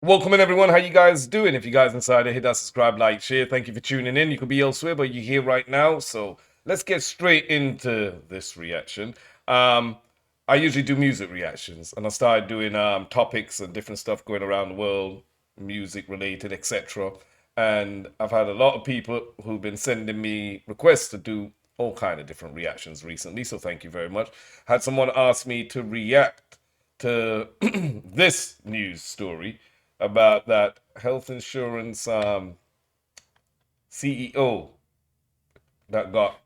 Welcome in, everyone. How you guys doing? If you guys inside, hit that subscribe, like, share. Thank you for tuning in. You could be elsewhere, but you're here right now. So let's get straight into this reaction. I usually do music reactions, and I started doing topics and different stuff going around the world, music related, etc. And I've had a lot of people who've been sending me requests to do all kind of different reactions recently. So thank you very much. Had someone ask me to react to this news story about that health insurance CEO that got,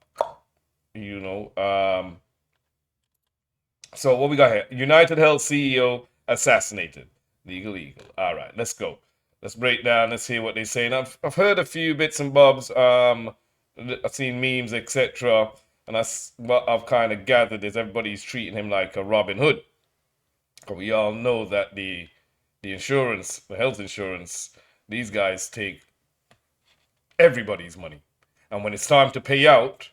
so what we got here? United Health CEO assassinated. Legal. All right, let's go. Let's break down. Let's hear what they're saying. I've heard a few bits and bobs. I've seen memes, etc. And what I've kind of gathered is everybody's treating him like a Robin Hood. But we all know that the insurance, the health insurance, these guys take everybody's money. And when it's time to pay out,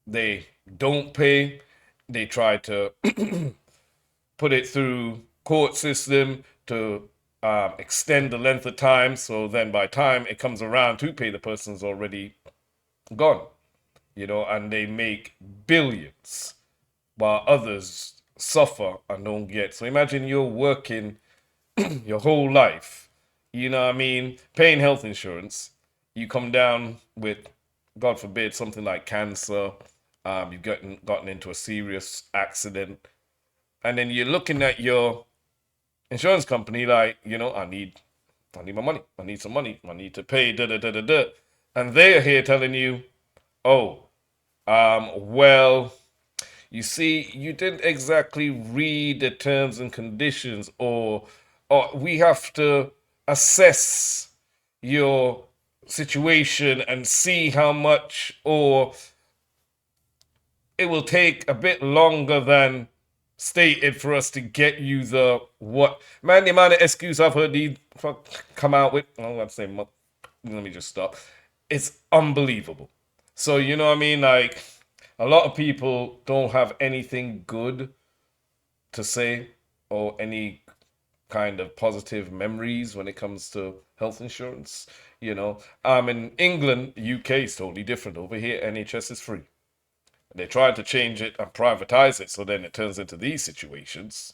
they don't pay. They try to put it through court system to extend the length of time. So then by the time it comes around to pay, the person's already gone. And they make billions while others suffer and don't get. So imagine you're working your whole life, paying health insurance. You come down with, God forbid, something like cancer. You've gotten into a serious accident, and then you're looking at your insurance company like, I need my money. I need some money. I need to pay. And they're here telling you, well, you see, you didn't exactly read the terms and conditions, or we have to assess your situation and see how much, or it will take a bit longer than stated for us to get you the what. Man, the amount of excuse I've heard these come out with, let me just stop. It's unbelievable. So, like, a lot of people don't have anything good to say or any kind of positive memories when it comes to health insurance. In England, UK is totally different. Over here, NHS is free. They tried to change it and privatize it, so then it turns into these situations.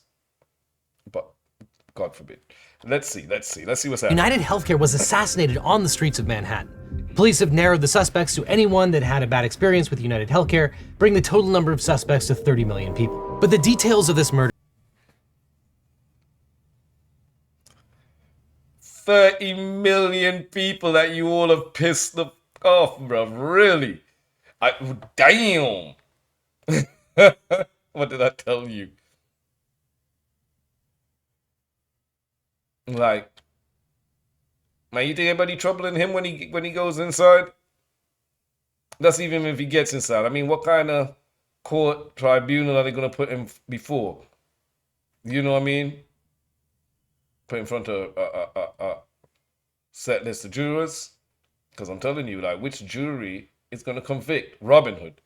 But God forbid. Let's see what's happening. United Healthcare was assassinated on the streets of Manhattan. Police have narrowed the suspects to anyone that had a bad experience with United Healthcare, bringing the total number of suspects to 30 million people. But the details of this murder 30 million people that you all have pissed off, bro. Really? Damn. What did I tell you? Like, man, you think anybody troubling him when he goes inside? That's even if he gets inside. I mean, what kind of court tribunal are they gonna put him before? You know what I mean? Put in front of a set list of jurors? Because I'm telling you, like, which jury is going to convict Robin Hood?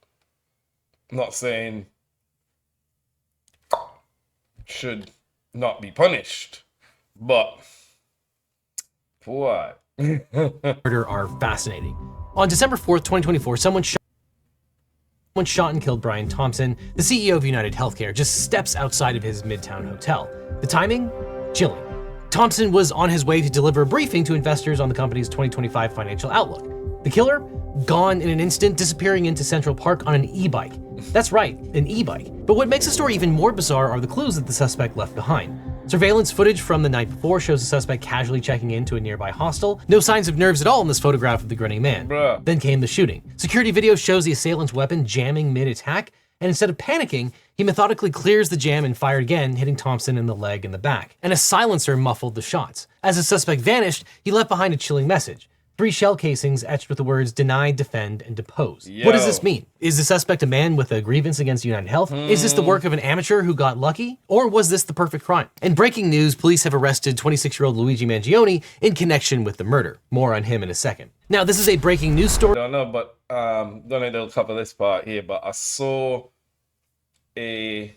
I'm not saying should not be punished, but for what? murder are fascinating. On December 4th, 2024, someone shot and killed Brian Thompson, the CEO of United Healthcare, just steps outside of his Midtown hotel. The timing? Chilling. Thompson was on his way to deliver a briefing to investors on the company's 2025 financial outlook. The killer? Gone in an instant, disappearing into Central Park on an e-bike. That's right, an e-bike. But what makes the story even more bizarre are the clues that the suspect left behind. Surveillance footage from the night before shows the suspect casually checking into a nearby hostel. No signs of nerves at all in this photograph of the grinning man. Bruh. Then came the shooting. Security video shows the assailant's weapon jamming mid-attack, and instead of panicking, he methodically clears the jam and fired again, hitting Thompson in the leg and the back. And a silencer muffled the shots. As the suspect vanished, he left behind a chilling message. 3 shell casings etched with the words deny, defend, and depose. What does this mean? Is the suspect a man with a grievance against United Health? Is this the work of an amateur who got lucky? Or was this the perfect crime? In breaking news, police have arrested 26-year-old Luigi Mangione in connection with the murder. More on him in a second. Now, this is a breaking news story. I don't know, but don't know if they'll cover this part here, but I saw a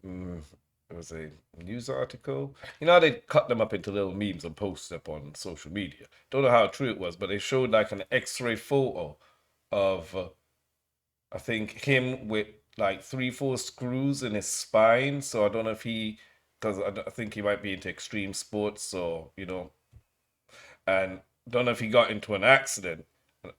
it was a news article. You know how they cut them up into little memes and post up on social media. Don't know how true it was, but they showed like an X-ray photo of I think him with like 3, 4 screws in his spine. So I don't know if he, because I think he might be into extreme sports, so and don't know if he got into an accident.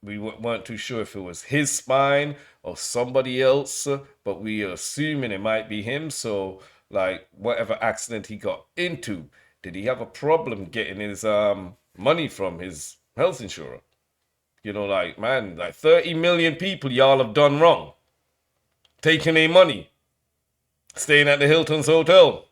We weren't too sure if it was his spine or somebody else, but we are assuming it might be him. So, like, whatever accident he got into, did he have a problem getting his money from his health insurer? Like, man, like 30 million people y'all have done wrong. Taking their money, staying at the Hilton's Hotel,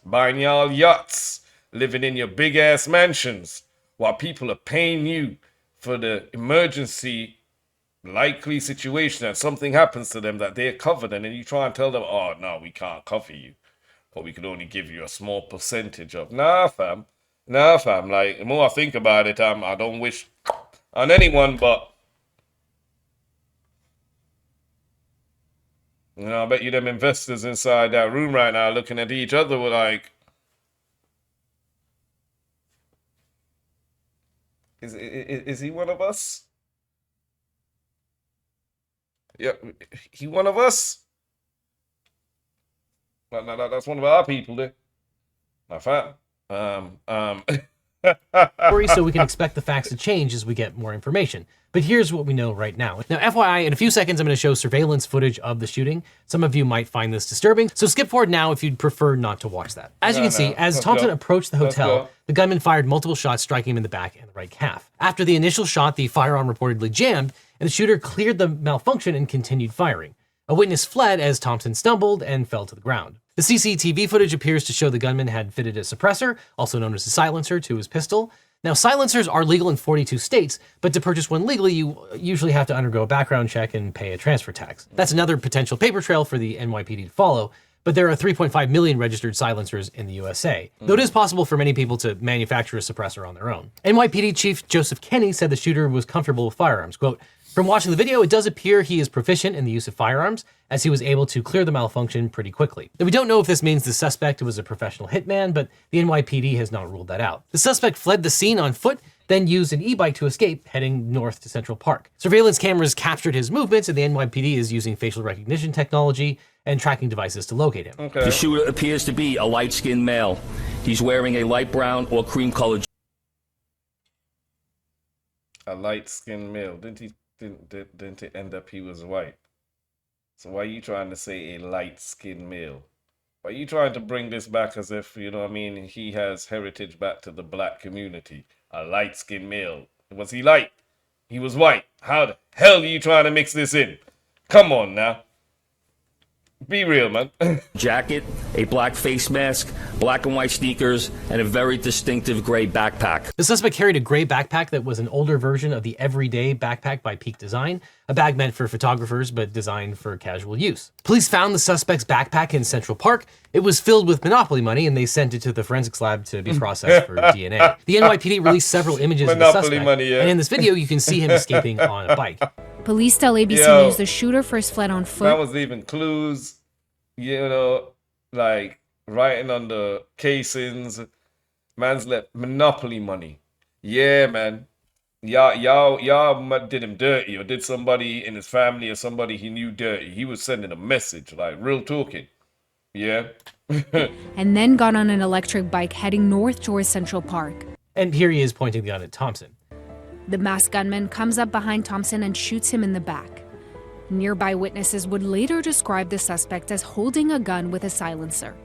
buying y'all yachts, living in your big ass mansions, while people are paying you for the emergency likely situation that something happens to them that they're covered, and then you try and tell them, oh no, we can't cover you, or we can only give you a small percentage of. Nah fam, like the more I think about it, I don't wish on anyone, but I bet you them investors inside that room right now looking at each other were like, is he one of us? Yeah, he one of us? That's one of our people there. My fam. So we can expect the facts to change as we get more information. But here's what we know right now. Now, FYI, in a few seconds, I'm going to show surveillance footage of the shooting. Some of you might find this disturbing, so skip forward now if you'd prefer not to watch that. As you can see, as Thompson approached the hotel, the gunman fired multiple shots, striking him in the back and the right calf. After the initial shot, the firearm reportedly jammed, and the shooter cleared the malfunction and continued firing. A witness fled as Thompson stumbled and fell to the ground. The CCTV footage appears to show the gunman had fitted a suppressor, also known as a silencer, to his pistol. Now, silencers are legal in 42 states, but to purchase one legally, you usually have to undergo a background check and pay a transfer tax. That's another potential paper trail for the NYPD to follow, but there are 3.5 million registered silencers in the USA, though it is possible for many people to manufacture a suppressor on their own. NYPD Chief Joseph Kenney said the shooter was comfortable with firearms. Quote, "From watching the video, it does appear he is proficient in the use of firearms, as he was able to clear the malfunction pretty quickly." Now, we don't know if this means the suspect was a professional hitman, but the NYPD has not ruled that out. The suspect fled the scene on foot, then used an e-bike to escape, heading north to Central Park. Surveillance cameras captured his movements, and the NYPD is using facial recognition technology and tracking devices to locate him. Okay. The shooter appears to be a light-skinned male. He's wearing a light brown or cream-colored. A light-skinned male. Didn't it end up he was white? So why are you trying to say a light-skinned male? Why are you trying to bring this back as if, he has heritage back to the black community? A light-skinned male. Was he light? He was white. How the hell are you trying to mix this in? Come on now. Be real, man. Jacket, a black face mask, black and white sneakers, and a very distinctive gray backpack. The suspect carried a gray backpack that was an older version of the everyday backpack by Peak Design, a bag meant for photographers but designed for casual use. Police found the suspect's backpack in Central Park. It was filled with Monopoly money, and they sent it to the forensics lab to be processed for DNA. The NYPD released several images of the suspect, money, yeah. and in this video you can see him escaping on a bike. Police tell ABC News the shooter first fled on foot. That was leaving clues, like writing on the casings. Man's left Monopoly money. Yeah, man. Y'all did him dirty, or did somebody in his family or somebody he knew dirty. He was sending a message, like real talking. Yeah. And then got on an electric bike heading north towards Central Park. And here he is pointing the gun at Thompson. The masked gunman comes up behind Thompson and shoots him in the back. Nearby witnesses would later describe the suspect as holding a gun with a silencer.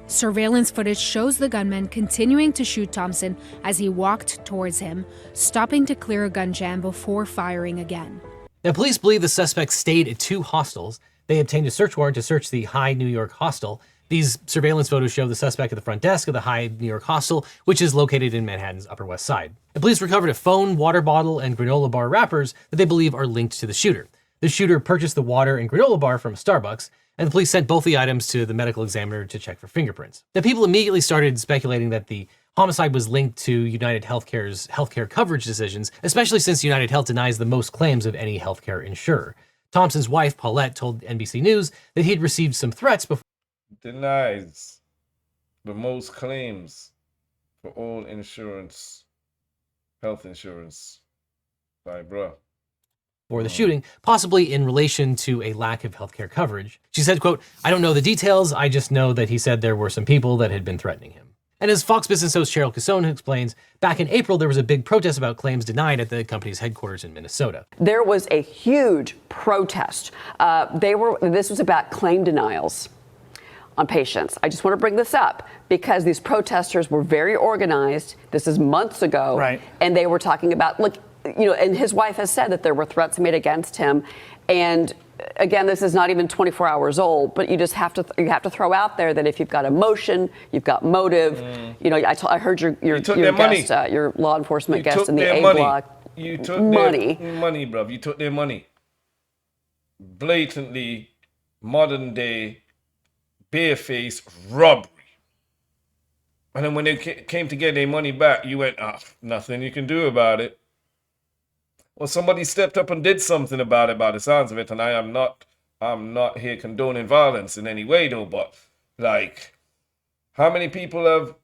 Surveillance footage shows the gunman continuing to shoot Thompson as he walked towards him, stopping to clear a gun jam before firing again. Now, police believe the suspect stayed at 2 hostels. They obtained a search warrant to search the High New York hostel. These surveillance photos show the suspect at the front desk of the High New York hostel, which is located in Manhattan's Upper West Side. The police recovered a phone, water bottle, and granola bar wrappers that they believe are linked to the shooter. The shooter purchased the water and granola bar from Starbucks, and the police sent both the items to the medical examiner to check for fingerprints. Now, people immediately started speculating that the Homicide was linked to United Healthcare's healthcare coverage decisions, especially since United Health denies the most claims of any healthcare insurer. Thompson's wife, Paulette, told NBC News that he had received some threats before. Denies the most claims for all insurance, health insurance. Like, bro. For the shooting, possibly in relation to a lack of healthcare coverage. She said, quote, "I don't know the details, I just know that he said there were some people that had been threatening him." And as Fox Business host Cheryl Casone explains, back in April, there was a big protest about claims denied at the company's headquarters in Minnesota. There was a huge protest. This was about claim denials on patients. I just want to bring this up because these protesters were very organized. This is months ago. Right. And they were talking about, look, you know, and his wife has said that there were threats made against him. And again, this is not even 24 hours old, but you just have to throw out there that if you've got emotion, you've got motive. You know, I heard your guest, your law enforcement guest in the A block. You took their money, bro. You took their money. Blatantly, modern day, barefaced robbery. And then when they came to get their money back, you went, nothing you can do about it. Well, somebody stepped up and did something about it by the sounds of it, and I'm not here condoning violence in any way though, but like, how many people have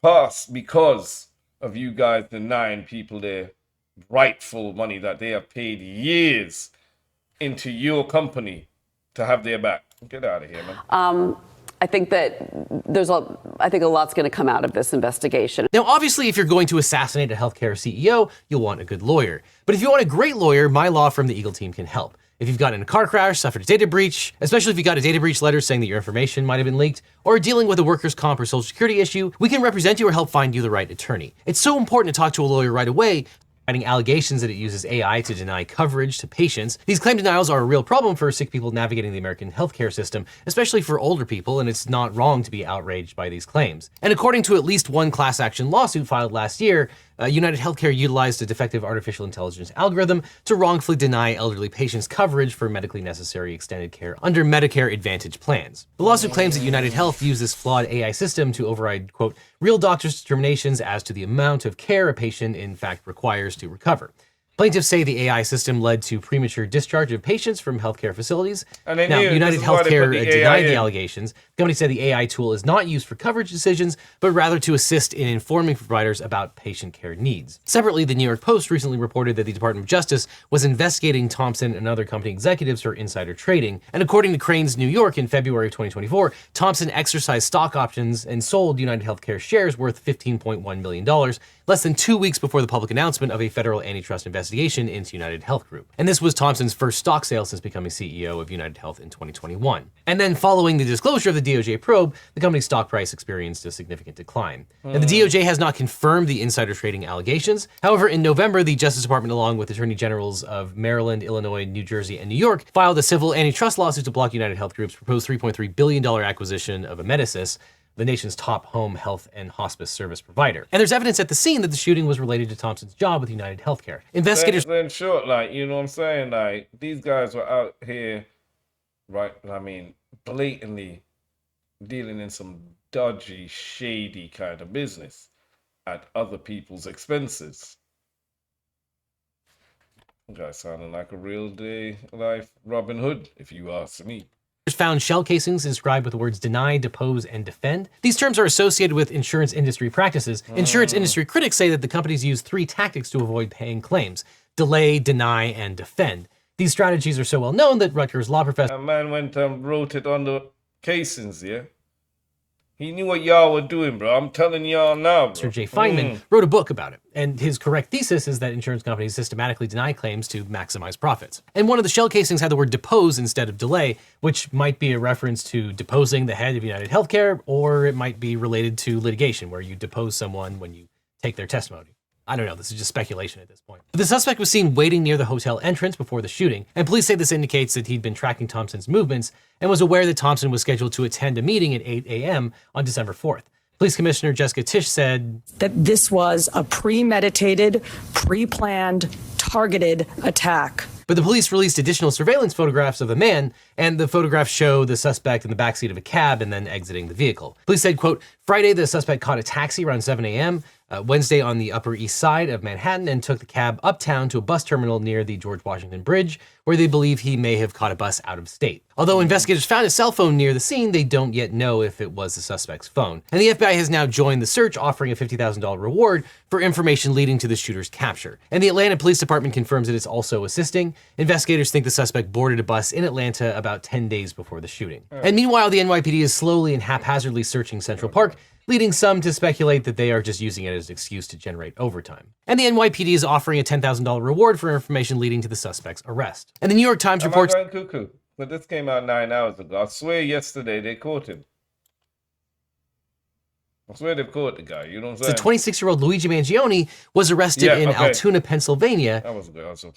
passed because of you guys denying people their rightful money that they have paid years into your company to have their back? Get out of here, man. I think that a lot's going to come out of this investigation. Now, obviously, if you're going to assassinate a healthcare CEO, you'll want a good lawyer. But if you want a great lawyer, my law firm, the Eagle Team, can help. If you've gotten in a car crash, suffered a data breach, especially if you got a data breach letter saying that your information might have been leaked, or dealing with a workers' comp or social security issue, we can represent you or help find you the right attorney. It's so important to talk to a lawyer right away. Finding allegations that it uses AI to deny coverage to patients. These claim denials are a real problem for sick people navigating the American healthcare system, especially for older people, and it's not wrong to be outraged by these claims. And according to at least one class action lawsuit filed last year, United Healthcare utilized a defective artificial intelligence algorithm to wrongfully deny elderly patients coverage for medically necessary extended care under Medicare Advantage plans. The lawsuit claims that United Health used this flawed AI system to override, quote, real doctors' determinations as to the amount of care a patient in fact requires to recover. Plaintiffs say the AI system led to premature discharge of patients from healthcare facilities. Now, United Healthcare denied the allegations. The company said the AI tool is not used for coverage decisions, but rather to assist in informing providers about patient care needs. Separately, the New York Post recently reported that the Department of Justice was investigating Thompson and other company executives for insider trading. And according to Crain's New York in February of 2024, Thompson exercised stock options and sold United Healthcare shares worth $15.1 million, less than 2 weeks before the public announcement of a federal antitrust investigation into United Health Group. And this was Thompson's first stock sale since becoming CEO of United Health in 2021. And then following the disclosure of the DOJ probe, the company's stock price experienced a significant decline. Now, the DOJ has not confirmed the insider trading allegations. However, in November, the Justice Department, along with Attorney Generals of Maryland, Illinois, New Jersey, and New York, filed a civil antitrust lawsuit to block United Health Group's proposed $3.3 billion acquisition of Amedisys, the nation's top home health and hospice service provider. And there's evidence at the scene that the shooting was related to Thompson's job with United Healthcare. Investigators... In short, like, you know what I'm saying? Like, these guys were out here, right, I mean, blatantly dealing in some dodgy, shady kind of business at other people's expenses. You guys sounding like a real day life Robin Hood, if you ask me. Found shell casings inscribed with the words deny, depose, and defend. These terms are associated with insurance industry practices. Insurance industry critics say that the companies use 3 tactics to avoid paying claims: delay, deny, and defend. These strategies are so well known that Rutgers law professor... A man went and wrote it on the casings, yeah? He knew what y'all were doing, bro. I'm telling y'all now, bro. Sir Jay Feynman wrote a book about it, and his correct thesis is that insurance companies systematically deny claims to maximize profits. And one of the shell casings had the word depose instead of delay, which might be a reference to deposing the head of United Healthcare, or it might be related to litigation, where you depose someone when you take their testimony. I don't know, this is just speculation at this point. But the suspect was seen waiting near the hotel entrance before the shooting, and police say this indicates that he'd been tracking Thompson's movements and was aware that Thompson was scheduled to attend a meeting at 8 a.m. on December 4th. Police Commissioner Jessica Tisch said that this was a premeditated, pre-planned, targeted attack. But the police released additional surveillance photographs of the man, and the photographs show the suspect in the backseat of a cab and then exiting the vehicle. Police said, quote, Friday, the suspect caught a taxi around 7 a.m., Wednesday on the Upper East Side of Manhattan, and took the cab uptown to a bus terminal near the George Washington Bridge, where they believe he may have caught a bus out of state. Although investigators found a cell phone near the scene, they don't yet know if it was the suspect's phone. And the FBI has now joined the search, offering a $50,000 reward for information leading to the shooter's capture. And the Atlanta Police Department confirms that it's also assisting. Investigators think the suspect boarded a bus in Atlanta about 10 days before the shooting. And meanwhile, the NYPD is slowly and haphazardly searching Central Park, leading some to speculate that they are just using it as an excuse to generate overtime. And the NYPD is offering a $10,000 reward for information leading to the suspect's arrest. And the New York Times reports— Am I going cuckoo? But this came out 9 hours ago. I swear yesterday they caught him. I swear they've caught the guy, you know what I'm saying? the 26-year-old Luigi Mangione was arrested in Altoona, Pennsylvania. That was good.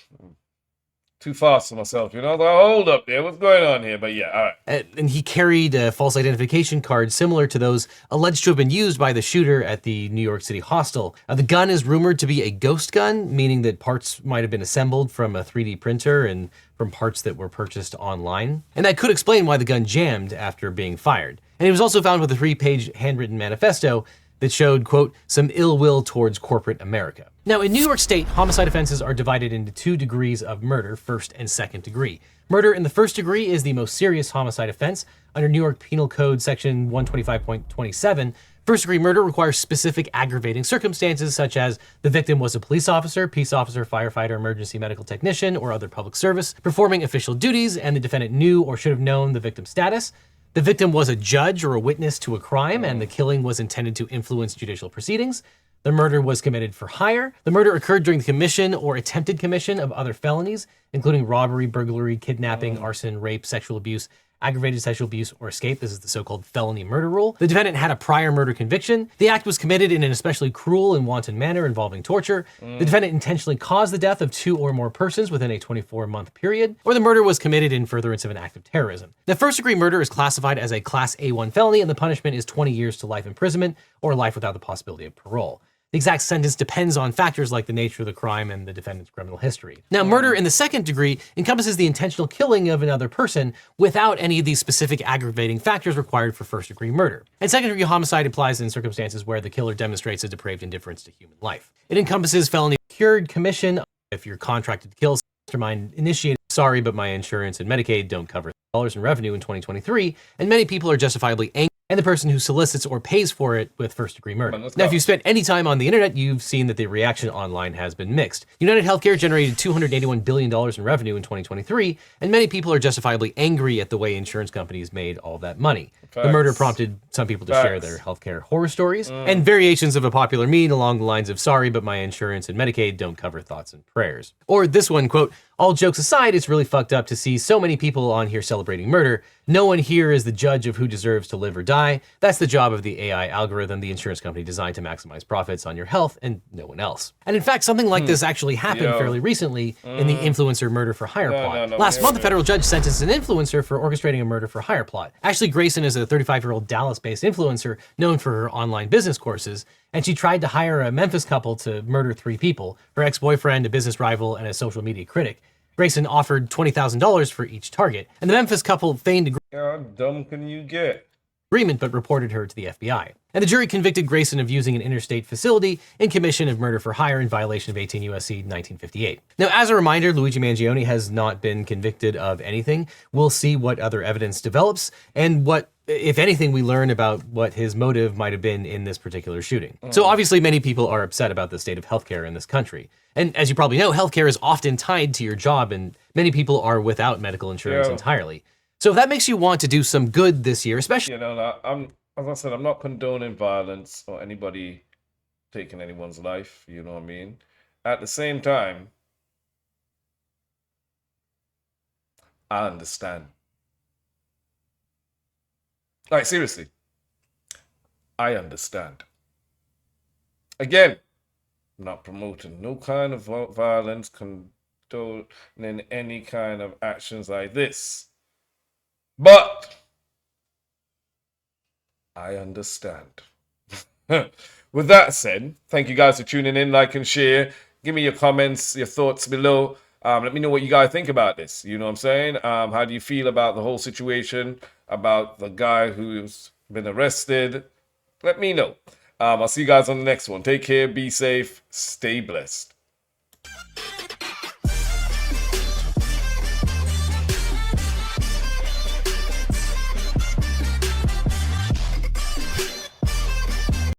Too fast for myself, you know? Hold up there, what's going on here? But yeah, all right. And he carried a false identification card similar to those alleged to have been used by the shooter at the New York City hostel. The gun is rumored to be a ghost gun, meaning that parts might have been assembled from a 3D printer and from parts that were purchased online. And that could explain why the gun jammed after being fired. And he was also found with a 3-page handwritten manifesto that showed, quote, some ill will towards corporate America. Now, in New York State, homicide offenses are divided into 2 degrees of murder, first and second degree. Murder in the first degree is the most serious homicide offense. Under New York Penal Code section 125.27, first degree murder requires specific aggravating circumstances such as the victim was a police officer, peace officer, firefighter, emergency medical technician, or other public service, performing official duties, and the defendant knew or should have known the victim's status. The victim was a judge or a witness to a crime, and the killing was intended to influence judicial proceedings. The murder was committed for hire. The murder occurred during the commission or attempted commission of other felonies, including robbery, burglary, kidnapping, arson, rape, sexual abuse, aggravated sexual abuse, or escape. This is the so-called felony murder rule. The defendant had a prior murder conviction. The act was committed in an especially cruel and wanton manner involving torture. The defendant intentionally caused the death of 2 or more persons within a 24-month period, or the murder was committed in furtherance of an act of terrorism. The first-degree murder is classified as a Class A1 felony, and the punishment is 20 years to life imprisonment or life without the possibility of parole. The exact sentence depends on factors like the nature of the crime and the defendant's criminal history. Now, murder in the second degree encompasses the intentional killing of another person without any of these specific aggravating factors required for first-degree murder. And second-degree homicide applies in circumstances where the killer demonstrates a depraved indifference to human life. It encompasses felony cured commission if you're contracted to kill, mastermind initiated. Sorry, but my insurance and Medicaid don't cover dollars in revenue in 2023, and many people are justifiably angry and the person who solicits or pays for it with first-degree murder. Now, if you've spent any time on the internet, you've seen that the reaction online has been mixed. United Healthcare generated $281 billion in revenue in 2023, and many people are justifiably angry at the way insurance companies made all that money. Facts. The murder prompted some people to share their healthcare horror stories, and variations of a popular meme along the lines of, sorry, but my insurance and Medicaid don't cover thoughts and prayers. Or this one, quote, all jokes aside, it's really fucked up to see so many people on here celebrating murder. No one here is the judge of who deserves to live or die. That's the job of the AI algorithm, the insurance company designed to maximize profits on your health and no one else. And in fact, something like this actually happened fairly recently in the influencer murder for hire plot. Last month, a federal judge sentenced an influencer for orchestrating a murder for hire plot. Ashley Grayson is a 35-year-old Dallas-based influencer known for her online business courses, and she tried to hire a Memphis couple to murder 3 people, her ex-boyfriend, a business rival, and a social media critic. Grayson offered $20,000 for each target, and the Memphis couple feigned How dumb can you get? agreement but reported her to the FBI. And the jury convicted Grayson of using an interstate facility in commission of murder for hire in violation of 18 U.S.C. 1958. Now, as a reminder, Luigi Mangione has not been convicted of anything. We'll see what other evidence develops and what, if anything, we learn about what his motive might have been in this particular shooting. So obviously many people are upset about the state of healthcare in this country. And as you probably know, healthcare is often tied to your job, and many people are without medical insurance entirely. So if that makes you want to do some good this year, especially— You know, as I said, I'm not condoning violence or anybody taking anyone's life, you know what I mean? At the same time, I understand. Like, seriously, I understand. Again, I'm not promoting no kind of violence, condoning any kind of actions like this. But I understand. With that said, thank you guys for tuning in. Like and share. Give me your comments, your thoughts below. Let me know what you guys think about this. You know what I'm saying? How do you feel about the whole situation, about the guy who's been arrested? Let me know. I'll see you guys on the next one. Take care, be safe, stay blessed.